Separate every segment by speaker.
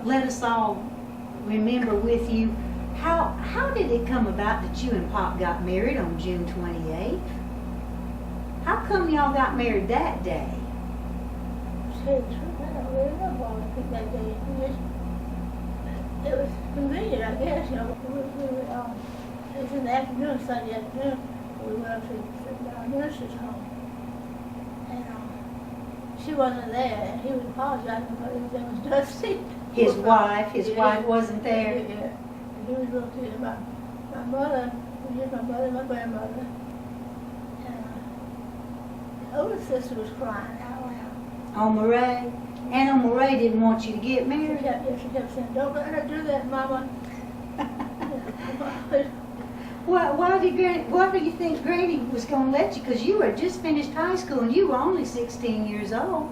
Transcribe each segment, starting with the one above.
Speaker 1: let us all remember with you, how did it come about that you and Pop got married on June 28th? How come y'all got married that day?
Speaker 2: I don't really know why I picked that day. It was convenient, I guess. It was in the afternoon, Sunday afternoon. We went up to our nurse's home. And she wasn't there, and he was apologizing because everything was dusty.
Speaker 1: His wife wasn't there?
Speaker 2: Yeah. And he was real good about my mother, just my mother and my grandmother. And the older sister was crying out loud.
Speaker 1: On Murray? Aunt Murray didn't want you to get married?
Speaker 2: She kept saying, "Don't let her do that, Mama."
Speaker 1: Why do you think Granny was going to let you? Because you had just finished high school and you were only 16 years old.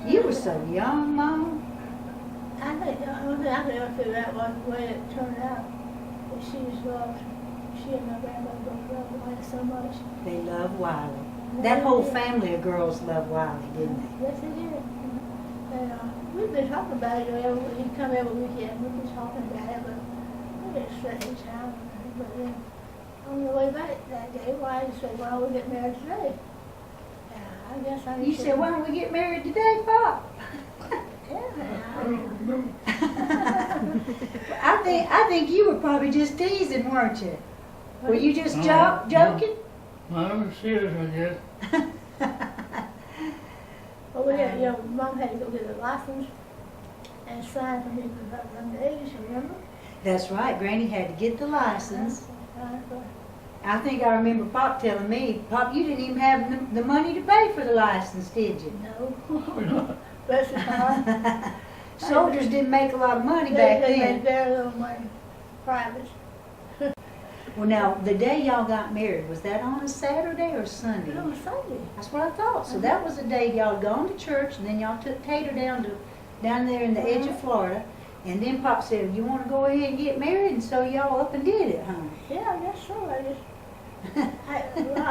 Speaker 1: You were so young, Mom.
Speaker 2: I think the only thing I could ever figure out was the way it turned out. That she and my grandmother both loved Wiley so much.
Speaker 1: They love Wiley. That whole family of girls loved Wiley, didn't they?
Speaker 2: Yes, they did. And we've been talking about it. He'd come every weekend. We've been talking about it, but we didn't set any time. But then on the way back that day, Wiley said, "Why don't we get married today?" I guess I.
Speaker 1: You said, "Why don't we get married today, Pop?" I think you were probably just teasing, weren't you? Were you just joking?
Speaker 3: I was serious, I guess.
Speaker 2: Well, we had, Mom had to go get a license and sign for me because I was underage, remember?
Speaker 1: That's right. Granny had to get the license. I think I remember Pop telling me, "Pop, you didn't even have the money to pay for the license, did you?"
Speaker 2: No. Bless his heart.
Speaker 1: Soldiers didn't make a lot of money back
Speaker 2: They
Speaker 1: then.
Speaker 2: made very little money. Private.
Speaker 1: Well, now, the day y'all got married, was that on a Saturday or Sunday?
Speaker 2: No, Sunday.
Speaker 1: That's what I thought. So that was the day y'all had gone to church, and then y'all took Tater down there in the edge of Florida. And then Pop said, "You want to go ahead and get married?" And so y'all up and did it, huh?
Speaker 2: Yeah, I guess so. I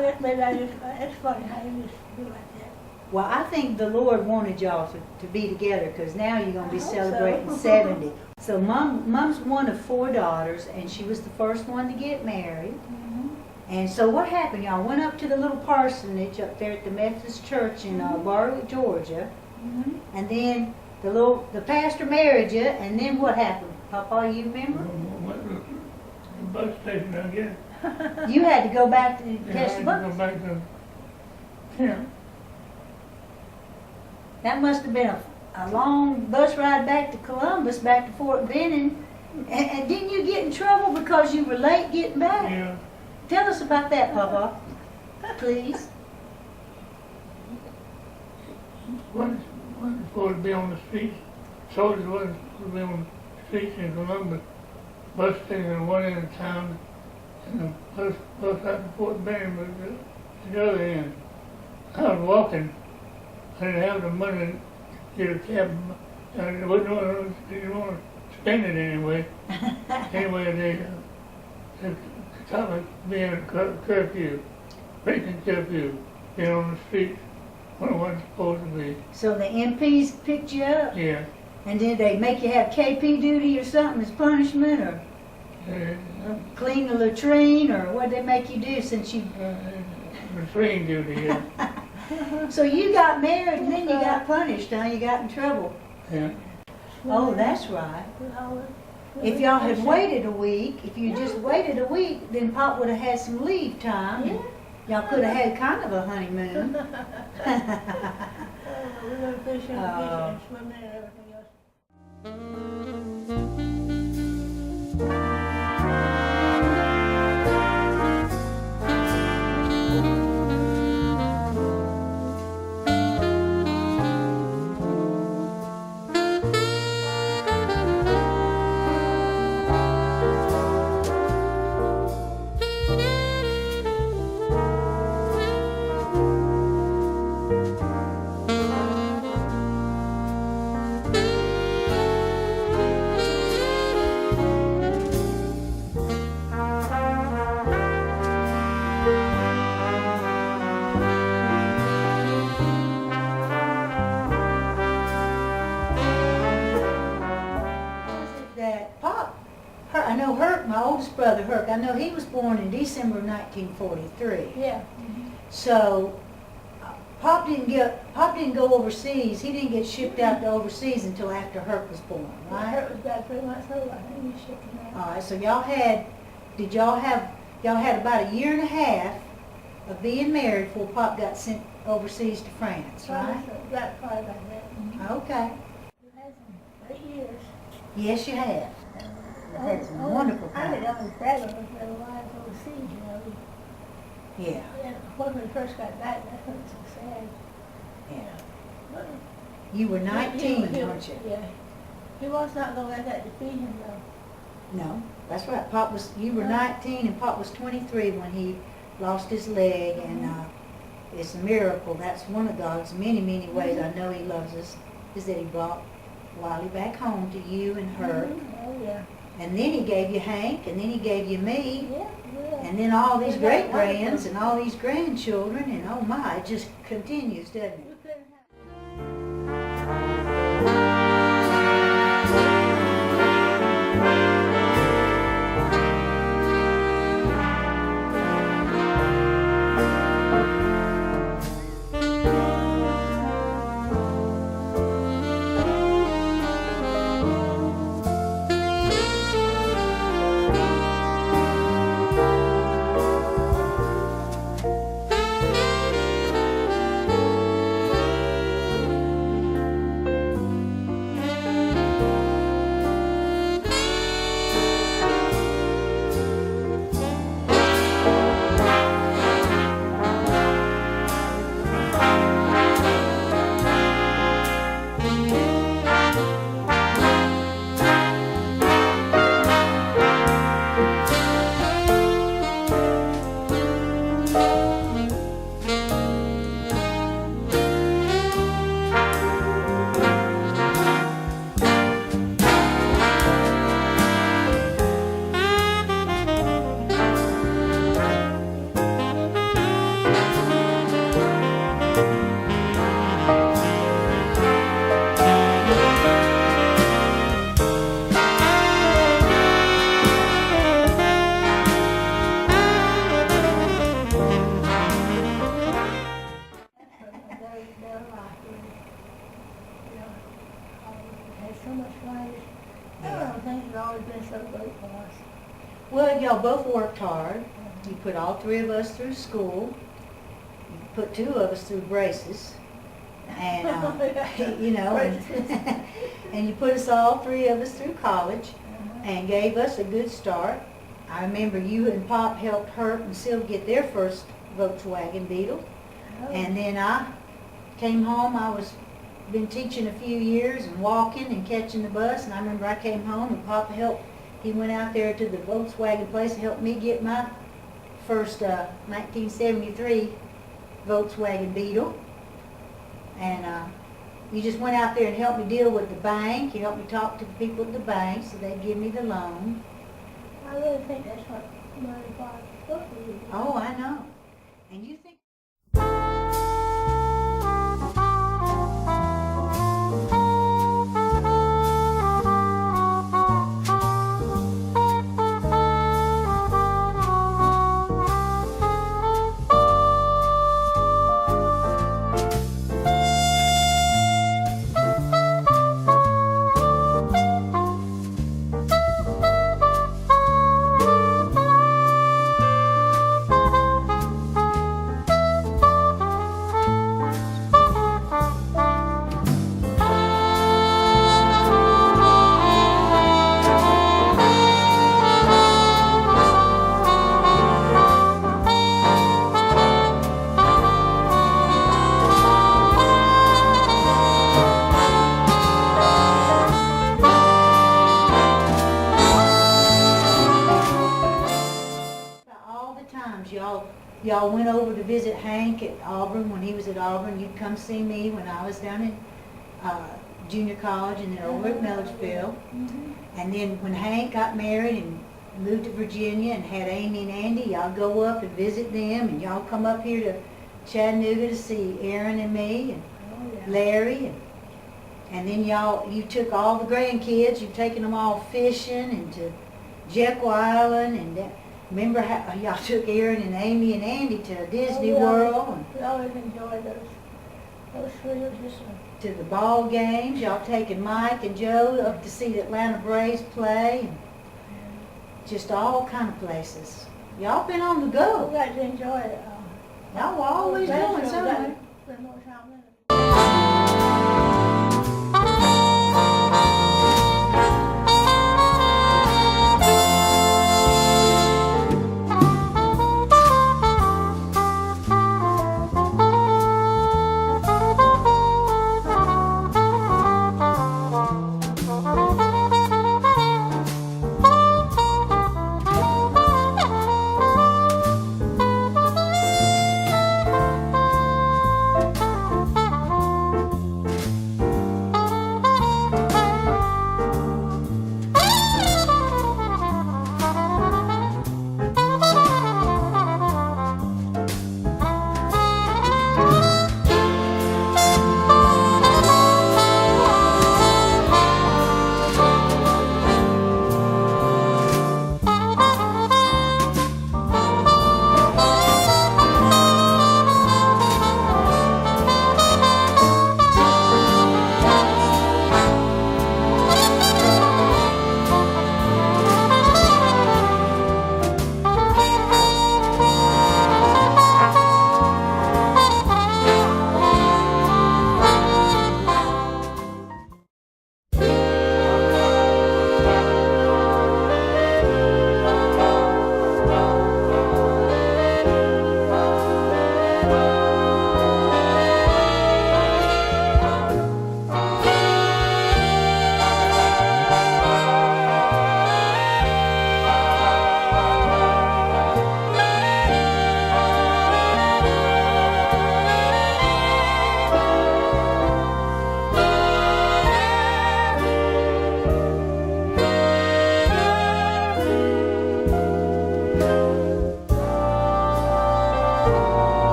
Speaker 2: guess maybe it's funny how you just do like that.
Speaker 1: Well, I think the Lord wanted y'all to be together, because now you're going to be
Speaker 2: I hope
Speaker 1: celebrating
Speaker 2: so.
Speaker 1: 70. So Mom's one of 4 daughters, and she was the first one to get married.
Speaker 2: Mm-hmm.
Speaker 1: And so what happened? Y'all went up to the little parsonage up there at the Methodist Church in Bartlett, Georgia.
Speaker 2: Mm-hmm.
Speaker 1: And then the pastor married you, and then what happened? Papa, you remember?
Speaker 3: Went to the bus station, I guess.
Speaker 1: You had to go back to
Speaker 3: Yeah, I
Speaker 1: catch
Speaker 3: had
Speaker 1: the
Speaker 3: to go
Speaker 1: bus.
Speaker 3: back to camp.
Speaker 1: That must have been a long bus ride back to Columbus, back to Fort Benning. And didn't you get in trouble because you were late getting back?
Speaker 3: Yeah.
Speaker 1: Tell us about that, Papa, please.
Speaker 3: Wasn't supposed to be on the streets. Soldiers wasn't supposed to be on the streets in Columbus. Bus station at one end of town, and the bus out to Fort Benning was at the other end. I was walking. I didn't have the money to get a cab. I didn't want to spend it anyway. Anyway, they taught me being a curfew, breaking curfew, being on the streets when I wasn't supposed to be.
Speaker 1: So the MPs picked you up?
Speaker 3: Yeah.
Speaker 1: And did they make you have KP duty or something as punishment, or clean the latrine, or what did they make you do since you...
Speaker 3: Latrine duty, yeah.
Speaker 1: So you got married and then you got punished, huh? You got in trouble.
Speaker 3: Yeah.
Speaker 1: Oh, that's right. If y'all had waited a week, if you just waited a week, then Pop would have had some leave time.
Speaker 2: Yeah.
Speaker 1: Y'all could have had kind of a honeymoon.
Speaker 2: We're going to fish in the beach and swim in and everything else.
Speaker 1: Herc, I know he was born in December of 1943.
Speaker 2: Yeah.
Speaker 1: So, Pop didn't go overseas. He didn't get shipped out to overseas until after Herc was born,
Speaker 2: My
Speaker 1: right?
Speaker 2: hurt was about 3 months old. I think we shipped him out.
Speaker 1: All right, so y'all had about a year and a half of being married before Pop got sent overseas to France, right?
Speaker 2: Right, probably about that.
Speaker 1: Okay.
Speaker 2: We've had some great years.
Speaker 1: Yes, you have. You've had some wonderful
Speaker 2: I mean, I
Speaker 1: times.
Speaker 2: was glad of their lives overseas, you know.
Speaker 1: Yeah,
Speaker 2: And when we first got back, that was so sad.
Speaker 1: yeah.
Speaker 2: But,
Speaker 1: You were 19,
Speaker 2: he-
Speaker 1: weren't you?
Speaker 2: Yeah. He was not going to let that defeat him, though.
Speaker 1: No, that's right. You were 19 and Pop was 23 when he lost his leg, and it's a miracle. That's one of God's many, many ways I know he loves us, is that he brought Wiley back home to you and her.
Speaker 2: Oh, yeah.
Speaker 1: And then he gave you Hank, and then he gave you me,
Speaker 2: Yeah, yeah.
Speaker 1: and then all these
Speaker 2: Isn't that
Speaker 1: great-grands
Speaker 2: wonderful?
Speaker 1: and all these grandchildren, and oh my, it just continues, doesn't it?
Speaker 2: We couldn't have. Had so much fun. Things have always been so great for us.
Speaker 1: Well, y'all both worked hard. You put all three of us through school. You put two of us through braces. And, you know, and you put us all three of us through college and gave us a good start. I remember you and Pop helped Herc and Sylvia get their first Volkswagen Beetle. And then I came home. I was been teaching a few years and walking and catching the bus. And I remember I came home and Papa helped. He went out there to the Volkswagen place and helped me get my first 1973 Volkswagen Beetle. And you just went out there and helped me deal with the bank. You helped me talk to the people at the bank so they'd give me the loan.
Speaker 2: I really think that's what money bought supposed to do.
Speaker 1: Oh, I know. And you think... Y'all went over to visit Hank at Auburn when he was at Auburn. You'd come see me when I was down in junior college and then over at Milledgeville. And then when Hank got married and moved to Virginia and had Amy and Andy, y'all go up and visit them, and y'all come up here to Chattanooga to see Aaron and me and Larry. And then you took all the grandkids, you've taken them all fishing and to Jekyll Island and Remember how y'all took Aaron and Amy and Andy to Disney
Speaker 2: Oh, yeah.
Speaker 1: World and
Speaker 2: We always enjoyed those trips.
Speaker 1: to the ball games? Y'all taking Mike and Joe up to see the Atlanta Braves play? And just all kind of places. Y'all been on the
Speaker 2: We
Speaker 1: go.
Speaker 2: got to enjoy it.
Speaker 1: Y'all were always going somewhere.
Speaker 2: Spend more time with it.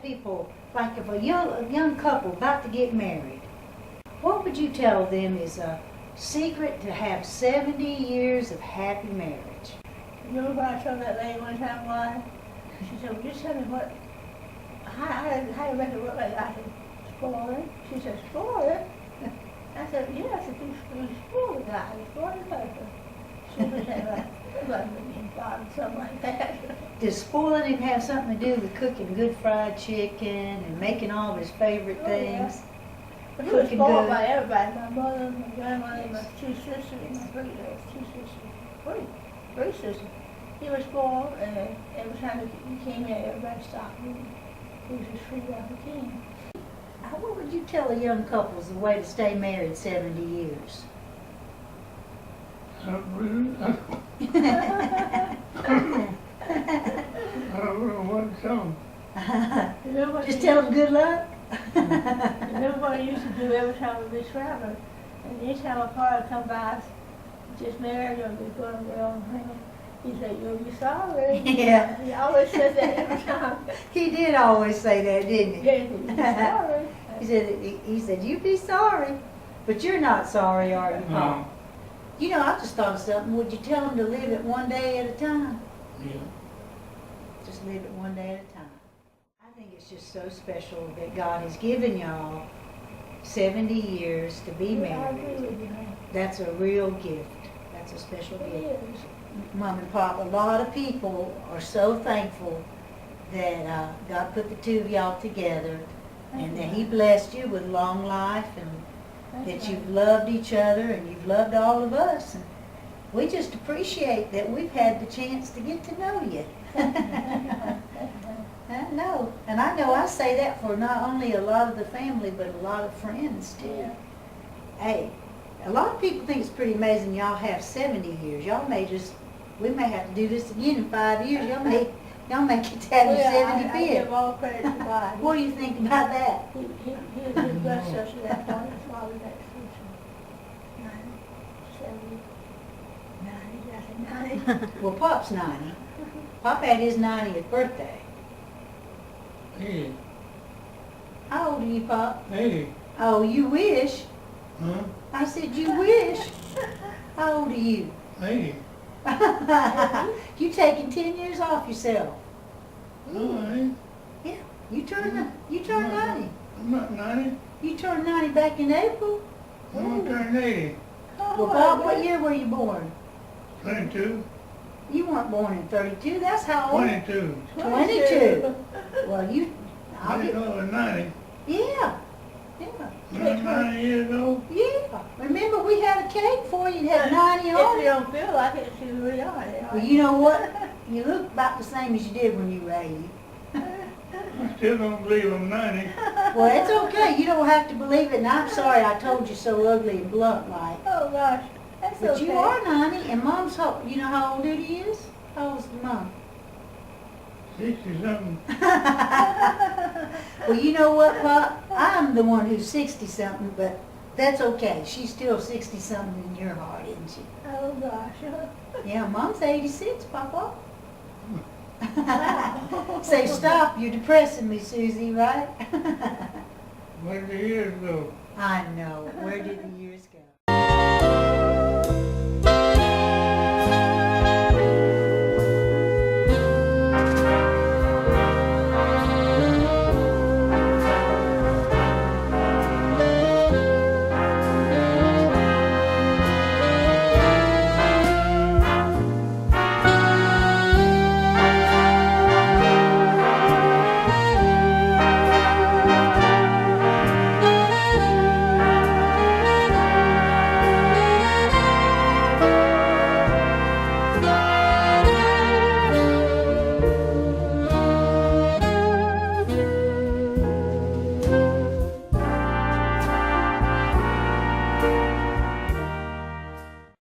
Speaker 1: People, like if a young couple about to get married, what would you tell them is a secret to have 70 years of happy marriage?
Speaker 2: Remember what I told that lady one time why? She said, well, just tell me how you make it look like I can spoil it. She said, spoil it? I said, yes, if you spoil the guy, you spoil the person. She was saying, like being fond, something like that.
Speaker 1: Does spoiling him have something to do with cooking good fried chicken and making all of his favorite things?
Speaker 2: But he was
Speaker 1: Cooking
Speaker 2: spoiled
Speaker 1: good.
Speaker 2: by everybody. My mother, my grandmother, my two sisters, and my two sisters. Three sisters. He was spoiled, and every time he came here, everybody stopped him. He was as free as he came.
Speaker 1: What would you tell a young couple is the way to stay married 70 years?
Speaker 3: I don't know what to tell them.
Speaker 1: Just tell them good luck?
Speaker 2: Remember what I used to do every time we was traveling? And anytime a car would come by, just married or be going well, he said, you'll be sorry.
Speaker 1: Yeah.
Speaker 2: He always said that every time.
Speaker 1: He did always say that, didn't he?
Speaker 2: Yeah, you'll be sorry.
Speaker 1: He said, you'd be sorry, but you're not sorry, are you, Paul?
Speaker 3: No.
Speaker 1: You know, I just thought of something. Would you tell them to live it one day at a time?
Speaker 3: Yeah.
Speaker 1: Just live it one day at a time. I think it's just so special that God has given y'all 70 years to be
Speaker 2: Yeah, I agree
Speaker 1: married.
Speaker 2: with you, honey.
Speaker 1: That's a real gift. That's a special
Speaker 2: It
Speaker 1: gift.
Speaker 2: is.
Speaker 1: Mom and Pop, a lot of people are so thankful that God put the two of y'all together and that He blessed you with long life and that you've loved each other and you've loved all of us. And we just appreciate that we've had the chance to get to know you. I know. And I know I say that for not only a lot of the family, but a lot of friends too.
Speaker 2: Yeah.
Speaker 1: Hey, a lot of people think it's pretty amazing y'all have 70 years. Y'all may just, we may have to do this again in 5 years. Y'all may get to have your
Speaker 2: I
Speaker 1: 75th.
Speaker 2: give all credit to God.
Speaker 1: What do you think about that?
Speaker 2: He blessed us with that point. That's why we got to see some 90, 70, 90, I said 90.
Speaker 1: Well, Pop's 90. Pop had his 90th birthday.
Speaker 3: Hey,
Speaker 1: How old are you, Pop?
Speaker 3: hey,
Speaker 1: Oh, you wish.
Speaker 3: huh?
Speaker 1: I said, you wish. How old are you?
Speaker 3: Hey,
Speaker 1: You taking 10 years off yourself.
Speaker 3: no, I ain't.
Speaker 1: Yeah, you turned 90.
Speaker 3: I'm not 90.
Speaker 1: You turned 90 back in April.
Speaker 3: I'm gonna turn 80.
Speaker 1: Well, Bob, what year were you born?
Speaker 3: 22,
Speaker 1: You weren't born in 32. That's how old?
Speaker 3: 22.
Speaker 1: 22. Well, I'll
Speaker 3: I
Speaker 1: get,
Speaker 3: didn't know it was 90.
Speaker 1: yeah.
Speaker 3: I'm not 90 years old.
Speaker 1: Yeah. Remember, we had a cake for you. It had 90
Speaker 2: If
Speaker 1: on
Speaker 2: you
Speaker 1: it.
Speaker 2: don't feel like it, she really are.
Speaker 1: Well, you know what? You look about the same as you did when you were 80.
Speaker 3: I still don't believe I'm 90.
Speaker 1: Well, it's okay. You don't have to believe it. And I'm sorry I told you so ugly and blunt like.
Speaker 2: Oh gosh, that's
Speaker 1: But
Speaker 2: okay.
Speaker 1: you are 90, and Mom's you know how old Duty is? How old's Mom?
Speaker 3: 60 something.
Speaker 1: Well, you know what, Pop? I'm the one who's 60-something, but that's okay. She's still 60-something in your heart, isn't she?
Speaker 2: Oh gosh.
Speaker 1: Yeah, Mom's 86, Papa. Say, stop. You're depressing me, Susie, right?
Speaker 3: Where did the years go?
Speaker 1: I know. Where did the years go?